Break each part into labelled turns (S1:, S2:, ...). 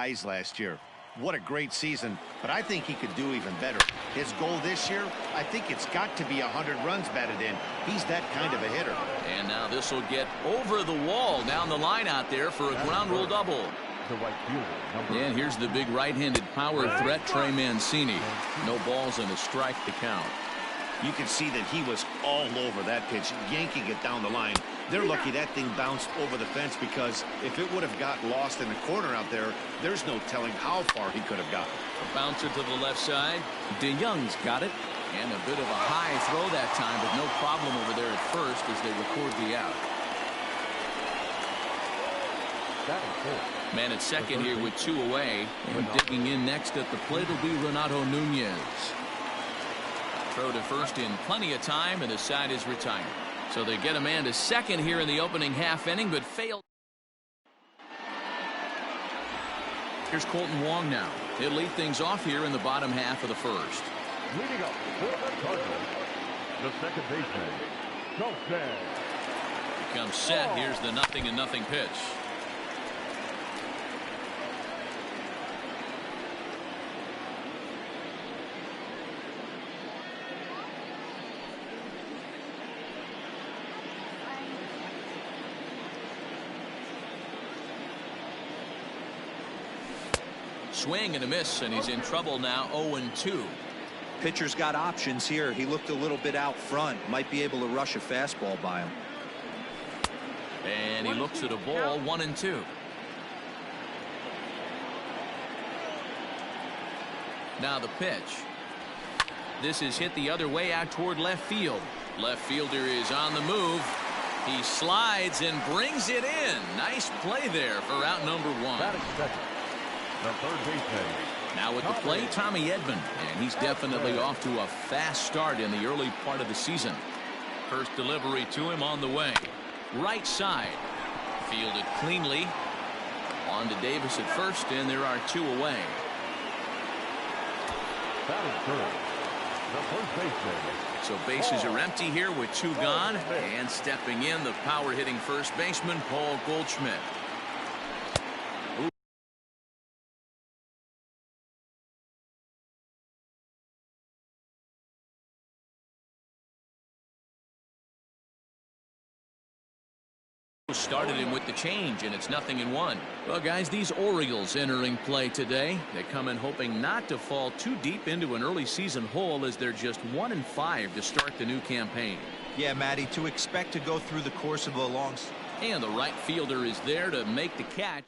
S1: highs last year. What a great season, but I think he could do even better. His goal this year, I think it's got to be 100 runs batted in. He's that kind of a hitter.
S2: And now this will get over the wall down the line out there for a ground rule double. And here's the big right-handed power threat, Trey Mancini. No balls and a strike to count.
S1: You can see that he was all over that pitch, yanking it down the line. They're lucky that thing bounced over the fence, because if it would have got lost in the corner out there, there's no telling how far he could have gotten.
S2: A bouncer to the left side. DeYoung's got it. And a bit of a high throw that time, but no problem over there at first as they record the out. Man at second here with 2 away. And digging in next at the plate will be Renato Nunez. Throw to first in plenty of time, and the side is retired. So they get a man to second here in the opening half inning, but failed. Here's Colton Wong now. He'll lead things off here in the bottom half of the first.
S3: Leading up for the Cardinals, the second baseman, Jose.
S2: He comes set. Here's the 0-0 pitch. Swing and a miss, and he's in trouble now. 0-2.
S4: Pitcher's got options here. He looked a little bit out front. Might be able to rush a fastball by him.
S2: And he looks at a ball. 1-2. Now the pitch. This is hit the other way out toward left field. Left fielder is on the move. He slides and brings it in. Nice play there for out number 1.
S3: The third baseman.
S2: Now at the plate, Tommy Edman, and he's definitely off to a fast start in the early part of the season. First delivery to him on the way. Right side. Fielded cleanly. On to Davis at first, and there are 2 away.
S3: Batting third, the first baseman.
S2: So bases are empty here with 2 gone, and stepping in, the power hitting first baseman, Paul Goldschmidt. Started him with the change, and it's 0-1. Well, guys, these Orioles entering play today. They come in hoping not to fall too deep into an early season hole, as they're just 1-5 to start the new campaign.
S4: Yeah, Matty, to expect to go through the course of a long.
S2: And the right fielder is there to make the catch.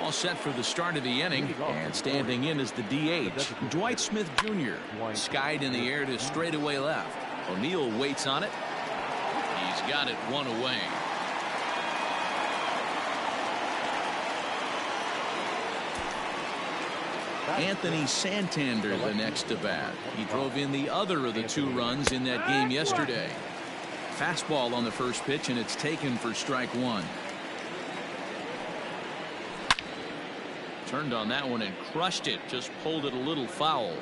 S2: All set for the start of the inning, and standing in is the DH, Dwight Smith Jr. Skied in the air to straightaway left. O'Neill waits on it. He's got it 1 away. Anthony Santander the next to bat. He drove in the other of the 2 runs in that game yesterday. Fastball on the first pitch, and it's taken for strike 1. Turned on that one and crushed it. Just pulled it a little foul.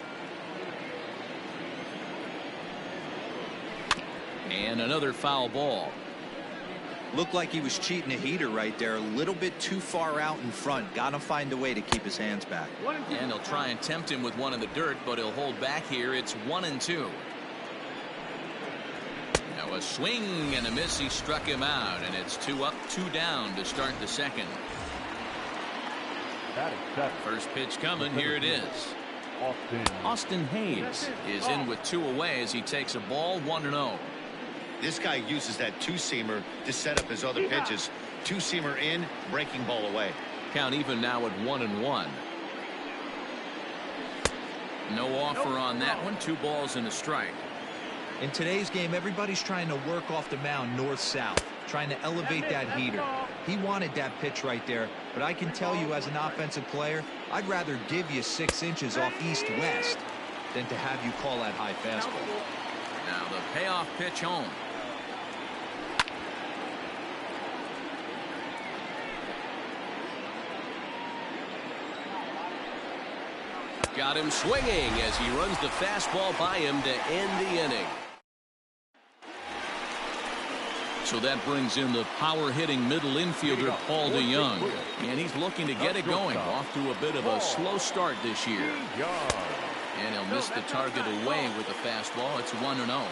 S2: And another foul ball.
S4: Looked like he was cheating a heater right there. A little bit too far out in front. Got to find a way to keep his hands back.
S2: And he'll try and tempt him with one in the dirt, but he'll hold back here. It's 1-2. Now a swing and a miss. He struck him out, and it's 2 up, 2 down to start the second. First pitch coming. Here it is. Austin Hayes is in with 2 away as he takes a ball. 1-0.
S1: This guy uses that 2-seamer to set up his other pitches. 2-seamer in, breaking ball away.
S2: Count even now at 1-1. No offer on that one. 2 balls and a strike.
S4: In today's game, everybody's trying to work off the mound north-south, trying to elevate that heater. He wanted that pitch right there, but I can tell you as an offensive player, I'd rather give you 6 inches off east-west than to have you call that high fastball.
S2: Now the payoff pitch home. Got him swinging as he runs the fastball by him to end the inning. So that brings in the power-hitting middle infielder, Paul DeYoung. And he's looking to get it going. Off to a bit of a slow start this year. And he'll miss the target away with a fastball. It's 1-0.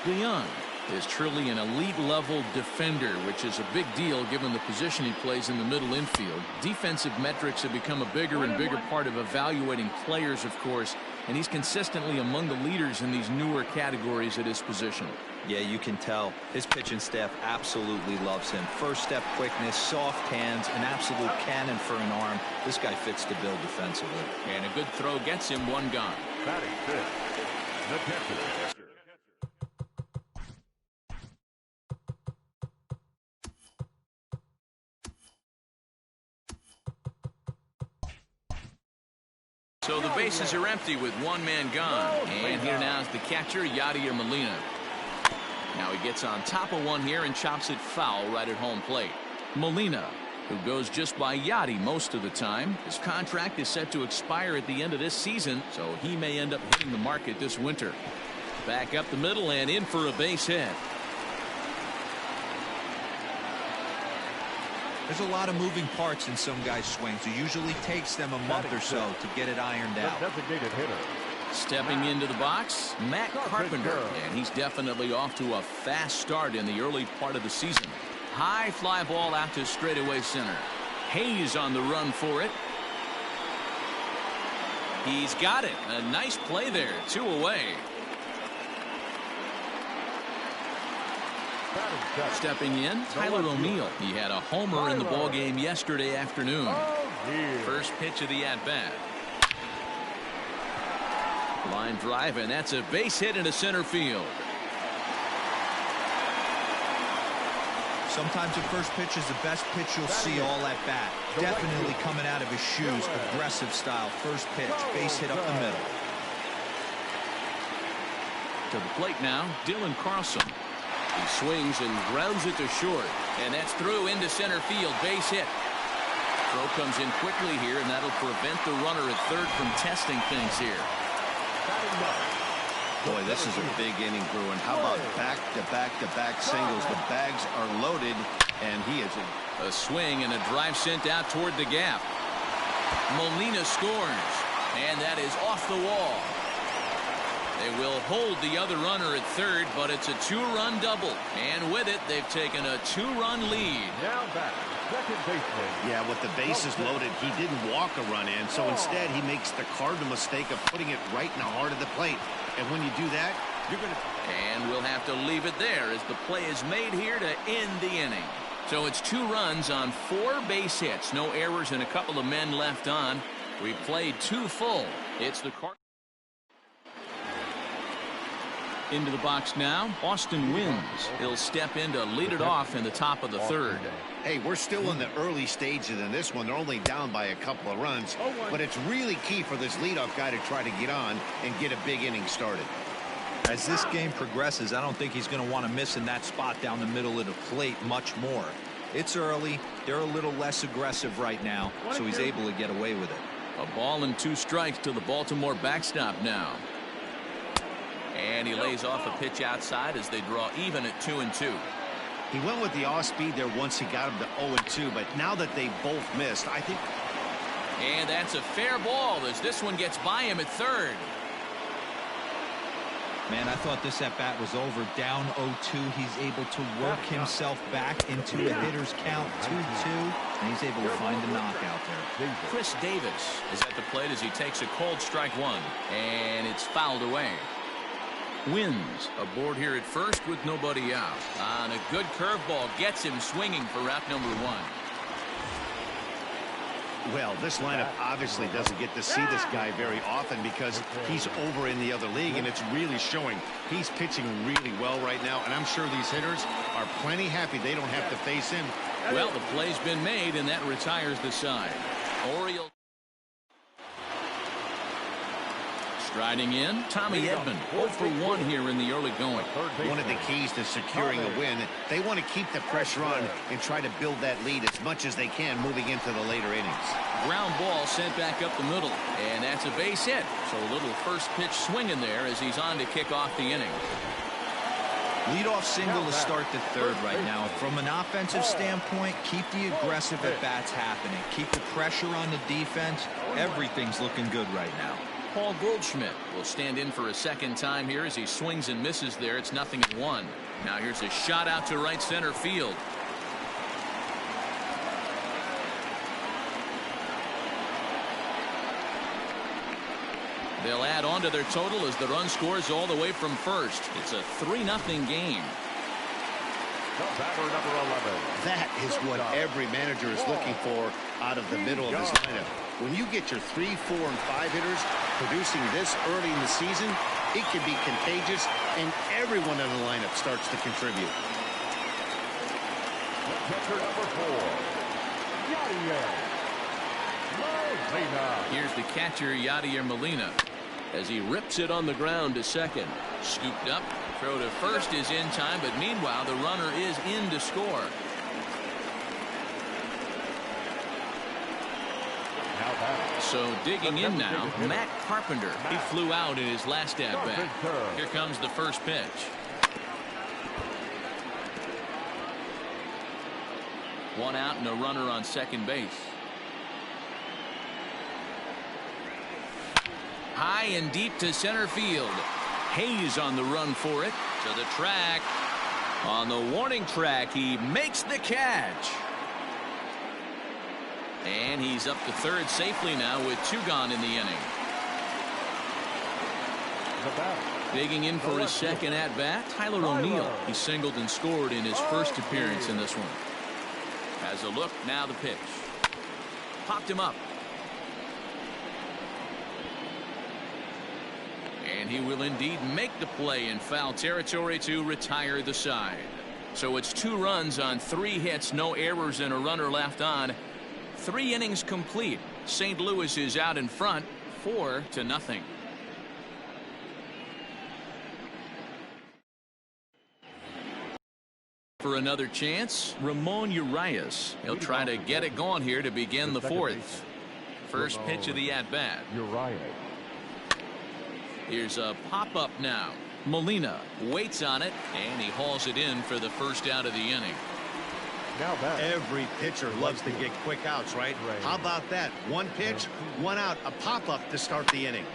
S2: DeYoung is truly an elite-level defender, which is a big deal given the position he plays in the middle infield. Defensive metrics have become a bigger and bigger part of evaluating players, of course, and he's consistently among the leaders in these newer categories at his position.
S4: Yeah, you can tell. His pitching staff absolutely loves him. First step quickness, soft hands, an absolute cannon for an arm. This guy fits the bill defensively.
S2: And a good throw gets him one gone.
S3: Batting fifth, the catcher.
S2: So the bases are empty with one man gone. And here now is the catcher, Yadier Molina. Now he gets on top of one here and chops it foul right at home plate. Molina, who goes just by Yadi most of the time. His contract is set to expire at the end of this season, so he may end up hitting the market this winter. Back up the middle and in for a base hit.
S4: There's a lot of moving parts in some guys' swings. It usually takes them a month or so to get it ironed out.
S3: Designated hitter.
S2: Stepping into the box, Matt Carpenter. And he's definitely off to a fast start in the early part of the season. High fly ball out to straightaway center. Hayes on the run for it. He's got it. A nice play there. 2 away. Stepping in, Tyler O'Neill. He had a homer in the ballgame yesterday afternoon. First pitch of the at-bat. Line drive, and that's a base hit into center field.
S4: Sometimes the first pitch is the best pitch you'll see all at bat. Definitely coming out of his shoes. Aggressive style. First pitch. Base hit up the middle.
S2: To the plate now, Dylan Carlson. He swings and grounds it to short. And that's through into center field. Base hit. Throw comes in quickly here, and that'll prevent the runner at third from testing things here.
S1: Boy, this is a big inning, Bruin. How about back-to-back-to-back singles? The bags are loaded, and he is in.
S2: A swing and a drive sent out toward the gap. Molina scores, and that is off the wall. They will hold the other runner at third, but it's a 2-run double. And with it, they've taken a 2-run lead.
S3: Now back, second baseman.
S1: Yeah, with the bases loaded, he didn't walk a run in, so instead he makes the cardinal mistake of putting it right in the heart of the plate. And when you do that, you're going to...
S2: And we'll have to leave it there as the play is made here to end the inning. So it's 2 runs on 4 base hits. No errors and a couple of men left on. We played 2 full. It's the Cardinals. Into the box now, Austin Wins. He'll step in to lead it off in the top of the third.
S1: Hey, we're still in the early stages in this one. They're only down by a couple of runs, but it's really key for this leadoff guy to try to get on and get a big inning started.
S4: As this game progresses, I don't think he's going to want to miss in that spot down the middle of the plate much more. It's early. They're a little less aggressive right now, so he's able to get away with it.
S2: A ball and 2 strikes to the Baltimore backstop now. And he lays off a pitch outside as they draw even at 2-2.
S1: He went with the off speed there once he got him to 0-2, but now that they both missed, I think...
S2: And that's a fair ball as this one gets by him at third.
S4: Man, I thought this at-bat was over. Down 0-2. He's able to work himself back into a hitter's count, 2-2, and he's able to find the knockout there.
S2: Chris Davis is at the plate as he takes a cold strike 1, and it's fouled away. Wins aboard here at first with nobody out. On a good curveball gets him swinging for route number 1.
S1: Well, this lineup obviously doesn't get to see this guy very often because he's over in the other league, and it's really showing. He's pitching really well right now, and I'm sure these hitters are plenty happy they don't have to face him.
S2: Well, the play's been made, and that retires the side. Orioles. Striding in, Tommy Edman, 0 for 1 here in the early going.
S1: One of the keys to securing a win, they want to keep the pressure on and try to build that lead as much as they can moving into the later innings.
S2: Ground ball sent back up the middle, and that's a base hit. So a little first pitch swinging there as he's on to kick off the inning.
S4: Leadoff single to start the third right now. From an offensive standpoint, keep the aggressive at-bats happening. Keep the pressure on the defense. Everything's looking good right now.
S2: Paul Goldschmidt will stand in for a second time here as he swings and misses there. It's 0-1. Now here's a shot out to right center field. They'll add on to their total as the run scores all the way from first. It's a 3-0 game.
S3: The batter, number 11.
S1: That is what every manager is looking for out of the middle of his lineup. When you get your 3, 4, and 5 hitters producing this early in the season, it can be contagious, and everyone in the lineup starts to contribute.
S3: Catcher number 4. Yadier Molina.
S2: Here's the catcher, Yadier Molina, as he rips it on the ground to second. Scooped up. Throw to first is in time, but meanwhile the runner is in to score. So digging in now, Matt Carpenter. He flew out in his last at-bat. Here comes the first pitch. One out and a runner on second base. High and deep to center field. Hayes on the run for it. To the track. On the warning track, he makes the catch. And he's up to third safely now with 2 gone in the inning. Digging in for his second at-bat, Tyler O'Neill. He singled and scored in his first appearance in this one. Has a look, now the pitch. Popped him up. And he will indeed make the play in foul territory to retire the side. So it's 2 runs on 3 hits, no errors, and a runner left on. 3 innings complete. St. Louis is out in front, 4-0. For another chance, Ramon Urias. He'll try to get it going here to begin the 4th. First pitch of the at-bat.
S3: Urias.
S2: Here's a pop-up now. Molina waits on it, and he hauls it in for the first out of the inning.
S3: Now back.
S1: Every pitcher loves to get quick outs, right? How about that? 1 pitch, 1 out, a pop-up to start the inning.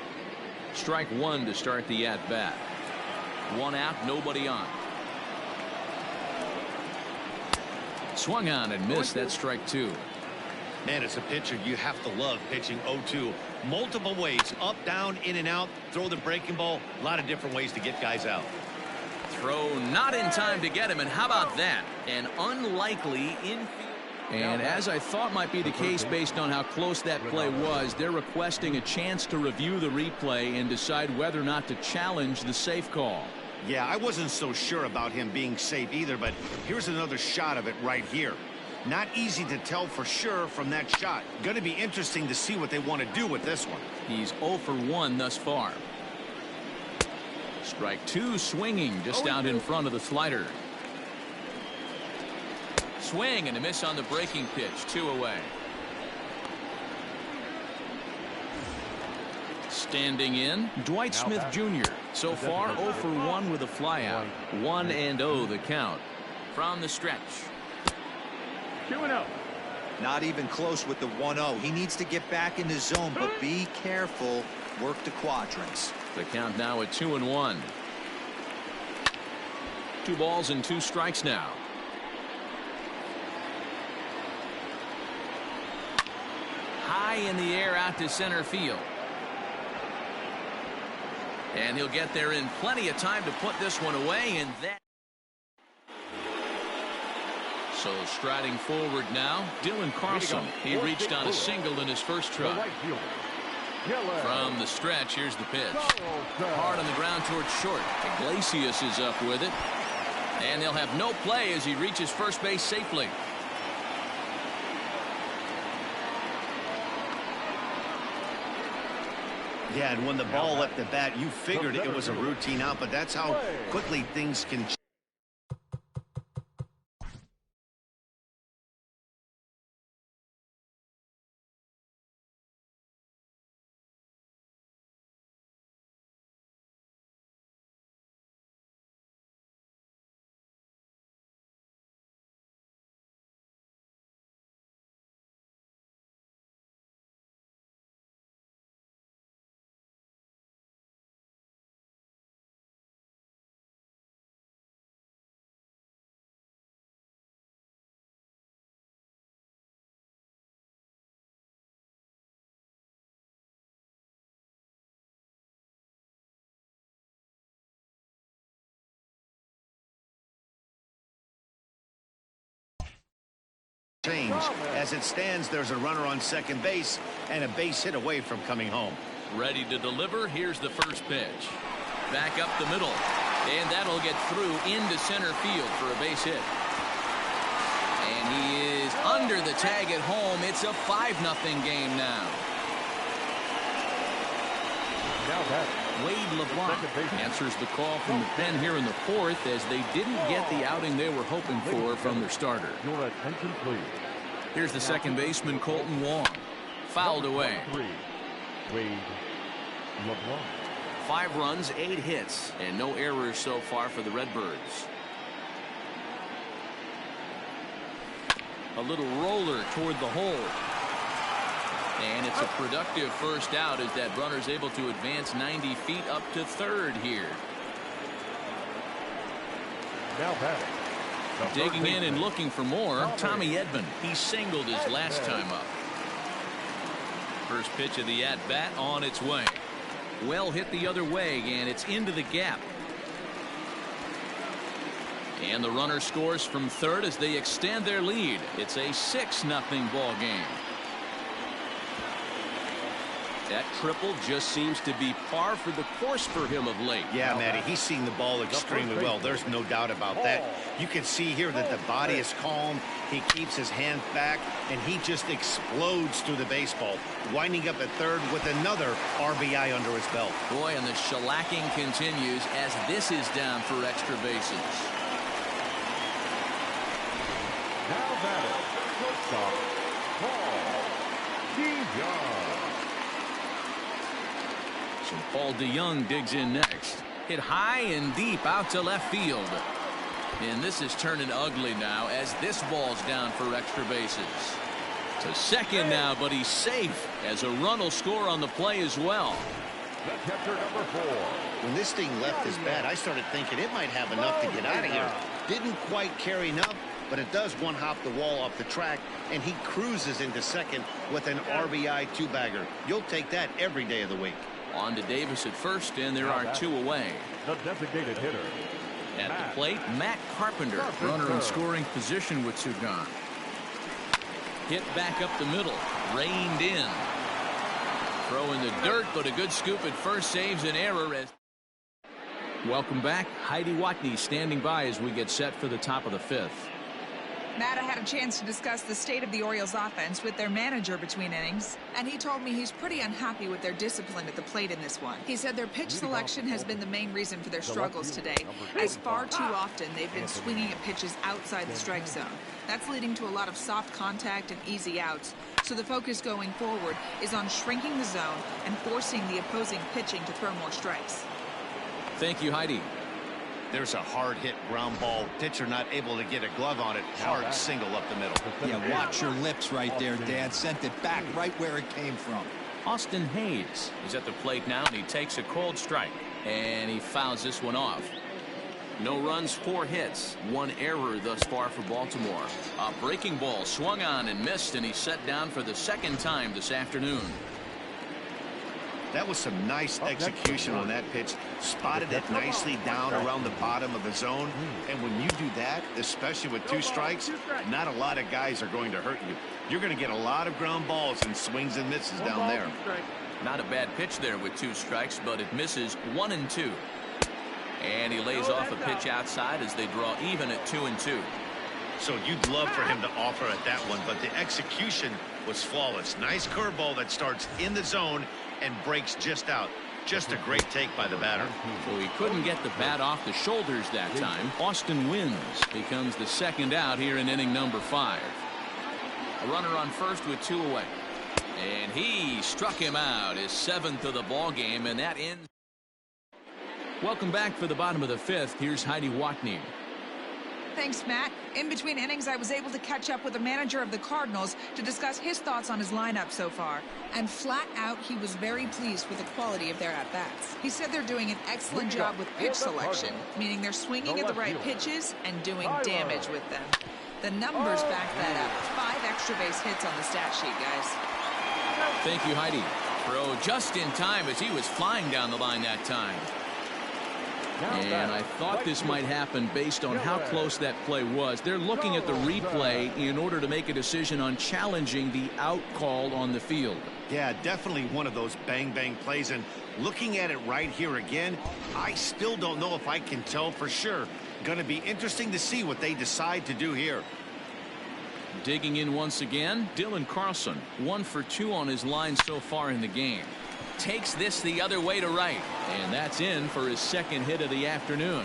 S2: Strike 1 to start the at-bat. 1 out, nobody on. Swung on and missed. That strike 2.
S1: Man, as a pitcher, you have to love pitching 0-2. Multiple ways, up, down, in and out, throw the breaking ball. A lot of different ways to get guys out.
S2: Throw not in time to get him, and how about that? An unlikely infield. And as I thought might be the case based on how close that play was, they're requesting a chance to review the replay and decide whether or not to challenge the safe call.
S1: Yeah, I wasn't so sure about him being safe either, but here's another shot of it right here. Not easy to tell for sure from that shot. Going to be interesting to see what they want to do with this one.
S2: He's 0 for 1 thus far. Strike 2 swinging just out in front of the slider. Swing and a miss on the breaking pitch. 2 away. Standing in, Dwight Smith Jr. So far 0 for 1 with a flyout. 1-0 the count. From the stretch.
S3: 2-0.
S4: Not even close with the 1-0. He needs to get back in the zone, but be careful. Work the quadrants.
S2: The count now at 2-1. 2 balls and 2 strikes now. High in the air out to center field. And he'll get there in plenty of time to put this one away, and that. So striding forward now, Dylan Carlson. He reached on a single in his first try. From the stretch, here's the pitch. Hard on the ground towards short. Iglesias is up with it. And they'll have no play as he reaches first base safely.
S1: Yeah, and when the ball left the bat, you figured it was a routine out, but that's how quickly things can change. change. As it stands, there's a runner on second base and a base hit away from coming home.
S2: Ready to deliver. Here's the first pitch. Back up the middle. And that'll get through into center field for a base hit. And he is under the tag at home. It's a 5-0 game now. Wade LeBlanc answers the call from the pen here in the fourth as they didn't get the outing they were hoping for from their starter.
S3: Your attention, please.
S2: Here's the second baseman, Colton Wong. Fouled away.
S3: Wade LeBlanc.
S2: 5 runs, 8 hits, and no errors so far for the Redbirds. A little roller toward the hole. And it's a productive first out as that runner's able to advance 90 feet up to third here.
S3: Now batting.
S2: Digging in and looking for more, Tommy Edman. He singled his last time up. First pitch of the at-bat on its way. Well hit the other way, and it's into the gap. And the runner scores from third as they extend their lead. It's a 6-0 ball game. That triple just seems to be par for the course for him of late.
S1: Yeah, Matty, he's seeing the ball extremely well. There's no doubt about that. You can see here that the body is calm. He keeps his hands back, and he just explodes through the baseball, winding up at third with another RBI under his belt.
S2: Boy, and the shellacking continues as this is down for extra bases.
S3: Now batting. Shortstop, Paul DeYoung.
S2: So Paul DeYoung digs in next. Hit high and deep out to left field. And this is turning ugly now as this ball's down for extra bases. To second now, but he's safe as a run will score on the play as well.
S3: The catcher, number 4.
S1: When this thing left his bat, I started thinking it might have enough to get out of here. Didn't quite carry enough, but it does one-hop the wall off the track, and he cruises into second with an RBI two-bagger. You'll take that every day of the week.
S2: On to Davis at first, and there are 2 away.
S3: The designated hitter.
S2: At the plate, Matt Carpenter. Runner in scoring position with 2 gone. Hit back up the middle. Reined in. Throw in the dirt, but a good scoop at first saves an error. Welcome back. Heidi Watney standing by as we get set for the top of the 5th.
S5: Matt, I had a chance to discuss the state of the Orioles offense with their manager between innings, and he told me he's pretty unhappy with their discipline at the plate in this one. He said their pitch selection has been the main reason for their struggles today, as far too often they've been swinging at pitches outside the strike zone. That's leading to a lot of soft contact and easy outs, so the focus going forward is on shrinking the zone and forcing the opposing pitching to throw more strikes.
S2: Thank you, Heidi.
S1: There's a hard hit ground ball. Pitcher not able to get a glove on it. Hard single up the middle.
S4: Yeah, watch your lips right there, Dad. Sent it back right where it came from.
S2: Austin Hayes is at the plate now, and he takes a cold strike. And he fouls this one off. No runs, 4 hits. 1 error thus far for Baltimore. A breaking ball swung on and missed, and he's set down for the 2nd time this afternoon.
S1: That was some nice execution on that pitch. Spotted it nicely down around the bottom of the zone. And when you do that, especially with 2 strikes, not a lot of guys are going to hurt you. You're going to get a lot of ground balls and swings and misses down there.
S2: Not a bad pitch there with 2 strikes, but it misses 1 and 2. And he lays off a pitch outside as they draw even at 2 and 2.
S1: So you'd love for him to offer at that one, but the execution was flawless. Nice curveball that starts in the zone and breaks just out. Just a great take by the batter.
S2: So he couldn't get the bat off the shoulders that time. Austin wins. Becomes the 2nd out here in inning number 5. A runner on first with 2 away. And he struck him out, his 7th of the ball game, and that ends. Welcome back for the bottom of the 5th. Here's Heidi Watney.
S5: Thanks, Matt. In between innings, I was able to catch up with the manager of the Cardinals to discuss his thoughts on his lineup so far. And flat out, he was very pleased with the quality of their at-bats. He said they're doing an excellent job with pitch selection, meaning they're swinging at the right pitches and doing damage with them. The numbers back that up. 5 extra base hits on the stat sheet, guys.
S2: Thank you, Heidi. Throw just in time as he was flying down the line that time. And I thought this might happen based on how close that play was. They're looking at the replay in order to make a decision on challenging the out call on the field.
S1: Yeah, definitely one of those bang-bang plays. And looking at it right here again, I still don't know if I can tell for sure. Going to be interesting to see what they decide to do here.
S2: Digging in once again, Dylan Carlson, 1 for 2 on his line so far in the game. Takes this the other way to right, and that's in for his second hit of the afternoon.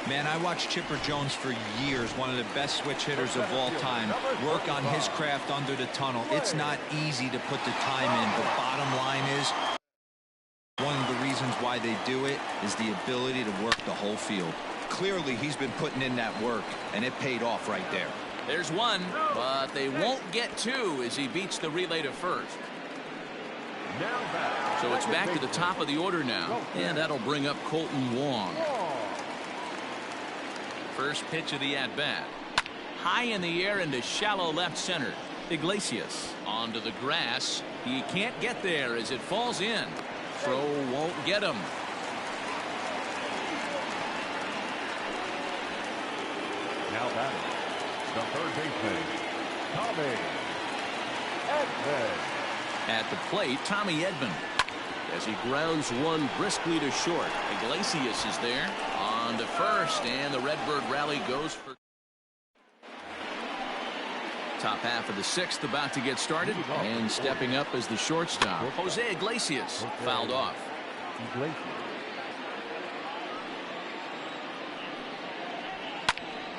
S4: Man, I watched Chipper Jones for years, one of the best switch hitters of all time, work on his craft under the tunnel. It's not easy to put the time in, but bottom line is, one of the reasons why they do it is the ability to work the whole field. Clearly, he's been putting in that work, and it paid off right there.
S2: There's one, but they won't get two as he beats the relay to first. So it's back to the top of the order now, and that'll bring up Colton Wong. First pitch of the at-bat. High in the air into shallow left center. Iglesias onto the grass. He can't get there as it falls in. Throw won't get him.
S3: Now batting, the third baseman, Tommy Edman.
S2: At the plate, Tommy Edman, as he grounds one briskly to short. Iglesias is there on to first, and the Redbird rally goes for top half of the sixth about to get started, and stepping up as the shortstop, Jose Iglesias, fouled off.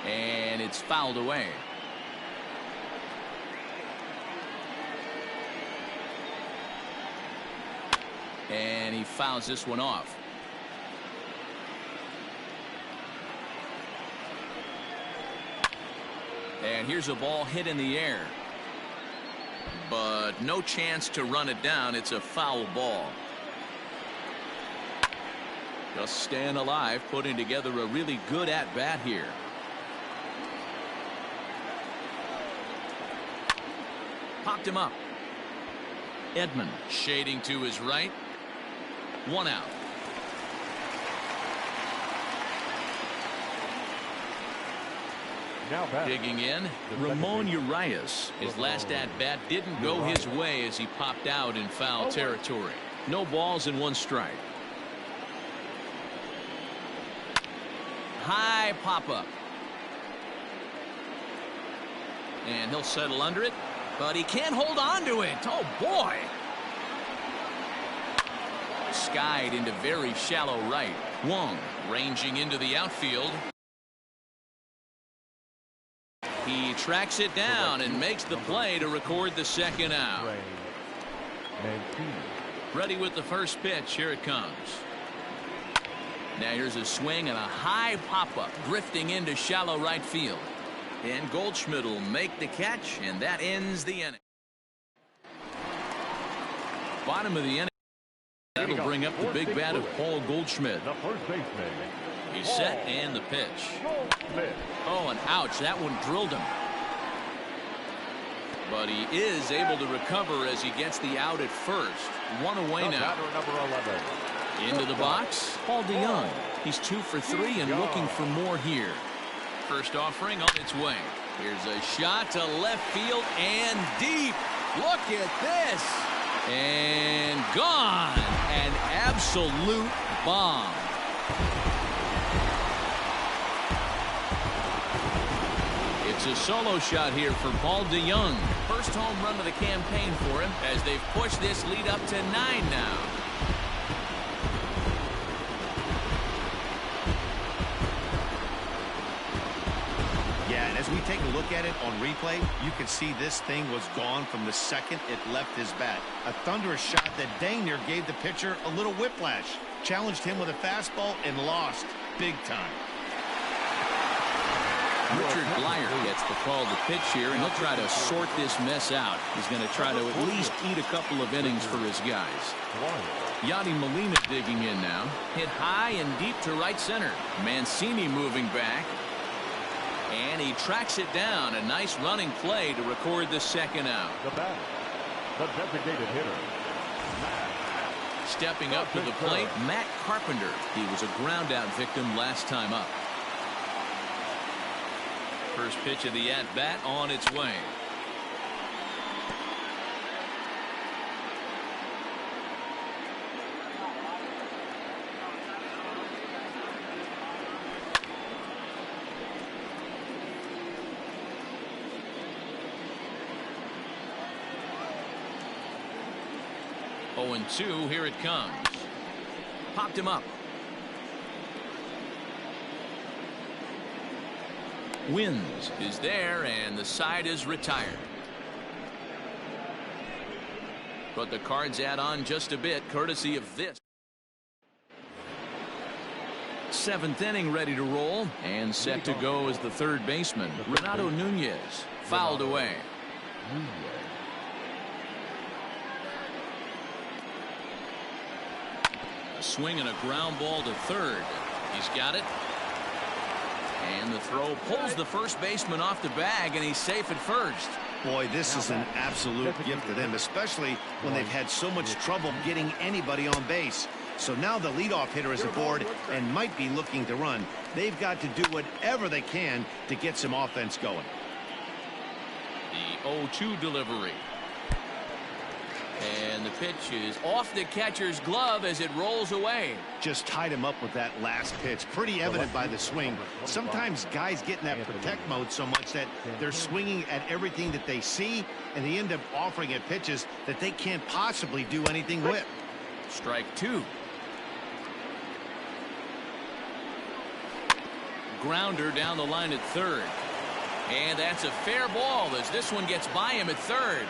S2: And it's fouled away. And he fouls this one off. And here's a ball hit in the air. But no chance to run it down. It's a foul ball. Just staying alive, putting together a really good at-bat here. Popped him up. Edman shading to his right. 1 out. Digging in, Ramon Urias. His last at-bat didn't go his way as he popped out in foul territory. No balls and 1 strike. High pop-up. And he'll settle under it, but he can't hold on to it. Oh, boy. Skied into very shallow right. Wong ranging into the outfield. He tracks it down and makes the play to record the second out. Ready with the first pitch. Here it comes. Now here's a swing and a high pop-up drifting into shallow right field. And Goldschmidt will make the catch, and that ends the inning. Bottom of the inning. That'll bring up the big bat of Paul Goldschmidt.
S3: The first baseman.
S2: He's set, and the pitch. Oh, and ouch, that one drilled him. But he is able to recover as he gets the out at first. 1 away now. Into the box, Paul DeYoung. He's 2 for 3 and looking for more here. First offering on its way. Here's a shot to left field and deep. Look at this. And gone. An absolute bomb. It's a solo shot here for Paul DeYoung. First home run of the campaign for him as they've pushed this lead up to 9 now.
S1: Yeah, and as we take a look at it on replay, you can see this thing was gone from the second it left his bat. A thunderous shot that dang near gave the pitcher a little whiplash. Challenged him with a fastball and lost big time.
S2: Richard Blyer gets the call to pitch here, and he'll try to sort this mess out. He's going to try to at least eat a couple of innings for his guys. Yadi Molina digging in now. Hit high and deep to right center. Mancini moving back. And he tracks it down. A nice running play to record the second out.
S3: The batter, the designated hitter, Matt
S2: Stepping up to the plate, Matt Carpenter. He was a ground-out victim last time up. First pitch of the at-bat on its way. Oh, and 2, here it comes. Popped him up. Wins is there, and the side is retired. But the Cards add on just a bit, courtesy of this. 7th inning ready to roll, and set to go is the third baseman, Renato Nunez. Fouled away. A swing and a ground ball to third. He's got it. And the throw pulls the first baseman off the bag, and he's safe at first.
S1: Boy, this is an absolute gift to them, especially when they've had so much trouble getting anybody on base. So now the leadoff hitter is aboard and might be looking to run. They've got to do whatever they can to get some offense going.
S2: The 0-2 delivery. And the pitch is off the catcher's glove as it rolls away.
S1: Just tied him up with that last pitch. Pretty evident by the swing. Sometimes guys get in that protect mode so much that they're swinging at everything that they see, and they end up offering it pitches that they can't possibly do anything with.
S2: Strike 2. Grounder down the line at third. And that's a fair ball as this one gets by him at third.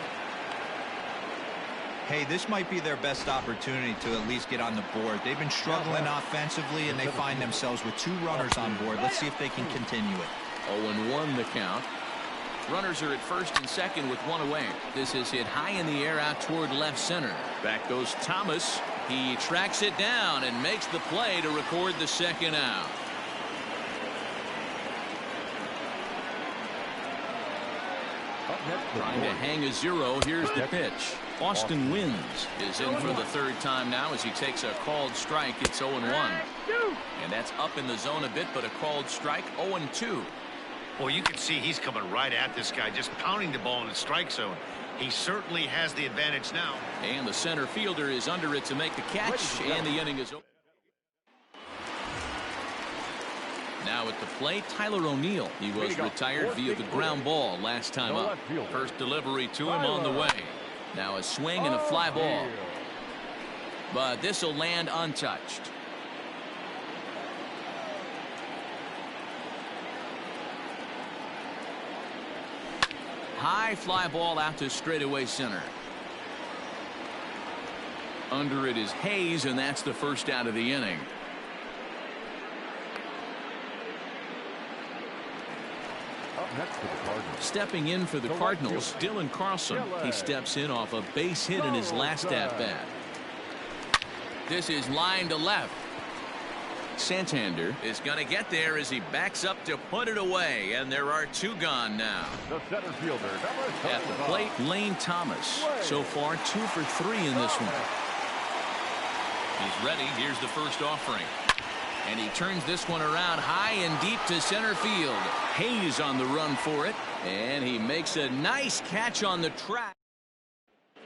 S4: Hey, this might be their best opportunity to at least get on the board. They've been struggling offensively, and they find themselves with 2 runners on board. Let's see if they can continue it.
S2: 0-1 the count. Runners are at first and second with 1 away. This is hit high in the air out toward left center. Back goes Thomas. He tracks it down and makes the play to record the second out. Trying to hang a 0. Here's the pitch. Austin Wins is in for the third time now as he takes a called strike. It's 0-1. And that's up in the zone a bit, but a called strike. 0-2.
S1: Well, you can see he's coming right at this guy, just pounding the ball in the strike zone. He certainly has the advantage now.
S2: And the center fielder is under it to make the catch, and the inning is over. Now at the plate, Tyler O'Neill. He was retired via the ground ball last time up. First delivery to him on the way. Now a swing and a fly ball. But this will land untouched. High fly ball out to straightaway center. Under it is Hayes, and that's the first out of the inning. Stepping in for the Cardinals, Dylan Carlson. He steps in off a base hit in his last at-bat. This is line to left. Santander is going to get there as he backs up to put it away, and there are 2 gone now.
S3: The center fielder,
S2: At the plate, Lane Thomas. So far, 2 for 3 in this one. He's ready. Here's the first offering. And he turns this one around high and deep to center field. Hayes on the run for it. And he makes a nice catch on the track.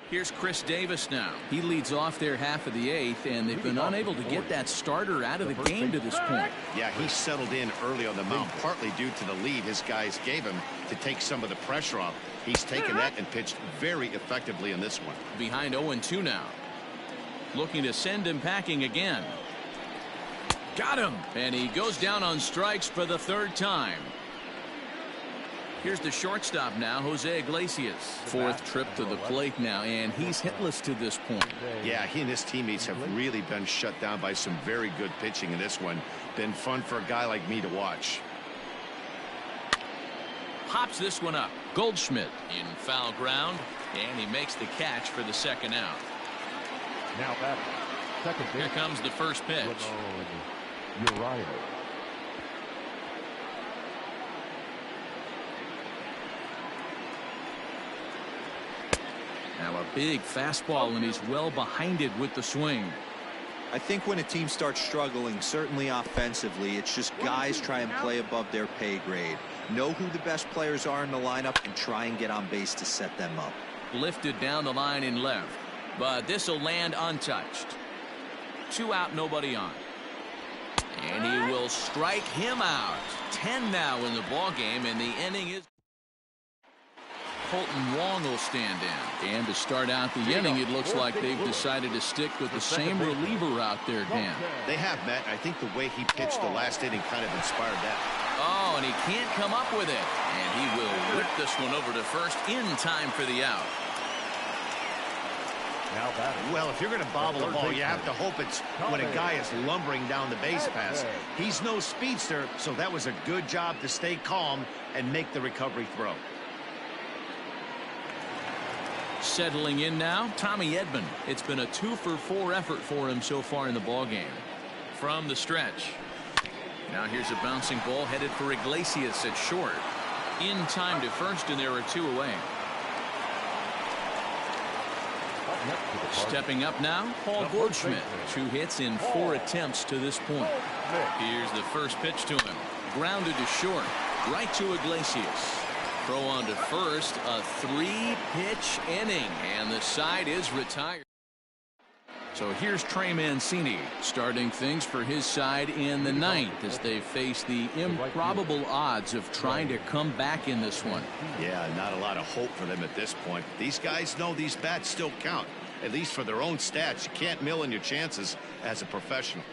S2: Here's Chris Davis now. He leads off their half of the 8th, and they've been unable to get that starter out of the game to this point.
S1: Yeah, he settled in early on the mound, partly due to the lead his guys gave him to take some of the pressure off. He's taken that and pitched very effectively in this one.
S2: Behind 0-2 now. Looking to send him packing again. Got him. And he goes down on strikes for the 3rd time. Here's the shortstop now, Jose Iglesias. 4th trip to the plate now, and he's hitless to this point.
S1: Yeah, he and his teammates have really been shut down by some very good pitching in this one. Been fun for a guy like me to watch.
S2: Pops this one up. Goldschmidt in foul ground, and he makes the catch for the second out.
S3: Now back. Second base.
S2: Here comes the first pitch.
S3: Uriah.
S2: Now a big fastball, and he's well behind it with the swing.
S4: I think when a team starts struggling, certainly offensively, it's just guys try and play above their pay grade. Know who the best players are in the lineup and try and get on base to set them up.
S2: Lifted down the line in left, but this will land untouched. 2 out, nobody on. And he will strike him out. 10 now in the ball game, and the inning is. Colton Wong will stand in. And to start out the inning, it looks like they've decided to stick with the same reliever out there, Dan.
S1: They have, Matt. I think the way he pitched the last inning kind of inspired that.
S2: Oh, and he can't come up with it. And he will whip this one over to first in time for the out.
S3: Now batting.
S1: Well, if you're going to bobble the ball, you have to hope it's when a guy is lumbering down the base pass. He's no speedster, so that was a good job to stay calm and make the recovery throw.
S2: Settling in now, Tommy Edman. It's been a 2-for-4 effort for him so far in the ballgame. From the stretch. Now here's a bouncing ball headed for Iglesias at short. In time to first, and there are 2 away. Stepping up now, Paul Goldschmidt. 2 hits in 4 attempts to this point. Here's the first pitch to him. Grounded to short. Right to Iglesias. Throw on to first. A 3-pitch inning, and the side is retired. So here's Trey Mancini starting things for his side in the 9th as they face the improbable odds of trying to come back in this one.
S1: Yeah, not a lot of hope for them at this point. These guys know these bats still count, at least for their own stats. You can't mill in your chances as a professional.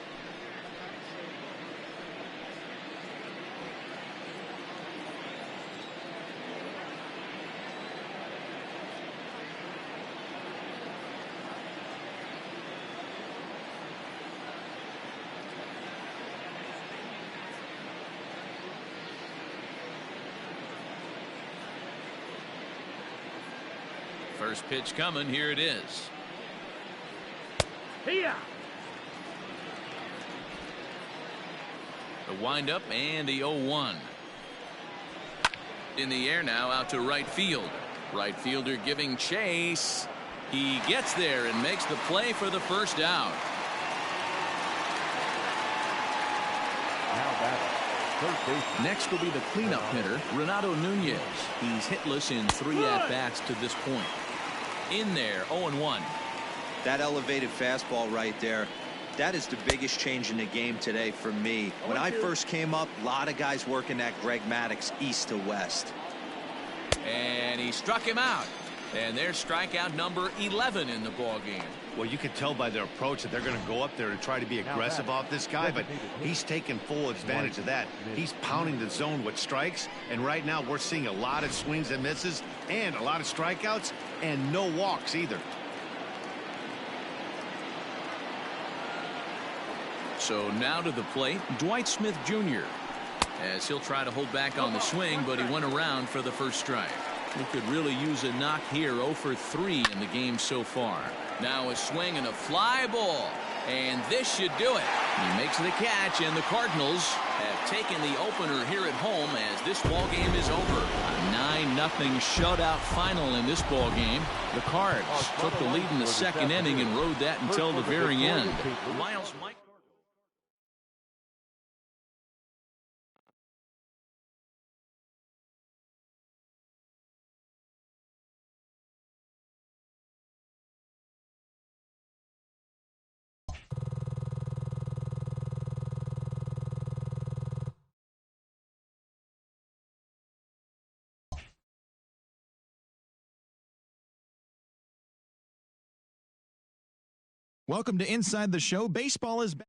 S2: First pitch coming. Here it is.
S3: Here.
S2: The windup and the 0-1. In the air now, out to right field. Right fielder giving chase. He gets there and makes the play for the first out.
S3: Now batting.
S2: Next will be the cleanup hitter, Renato Nunez. He's hitless in 3 at-bats to this point. In there, 0-1.
S4: That elevated fastball right there, that is the biggest change in the game today for me. When I first came up, a lot of guys working that Greg Maddux east to west.
S2: And he struck him out. And there's strikeout number 11 in the ball game.
S1: Well, you can tell by their approach that they're going to go up there and try to be aggressive off this guy, but he's taking full advantage of that. He's pounding the zone with strikes, and right now we're seeing a lot of swings and misses and a lot of strikeouts and no walks either.
S2: So now to the plate, Dwight Smith Jr. as he'll try to hold back on the swing, but he went around for the first strike. He could really use a knock here. 0 for 3 in the game so far. Now a swing and a fly ball, and this should do it. He makes the catch, and the Cardinals have taken the opener here at home as this ball game is over. A 9-0 shutout final in this ball game. The Cards took the lead in the 2nd inning and rode that until the very end. Miles Mike.
S6: Welcome to Inside the Show. Baseball is back.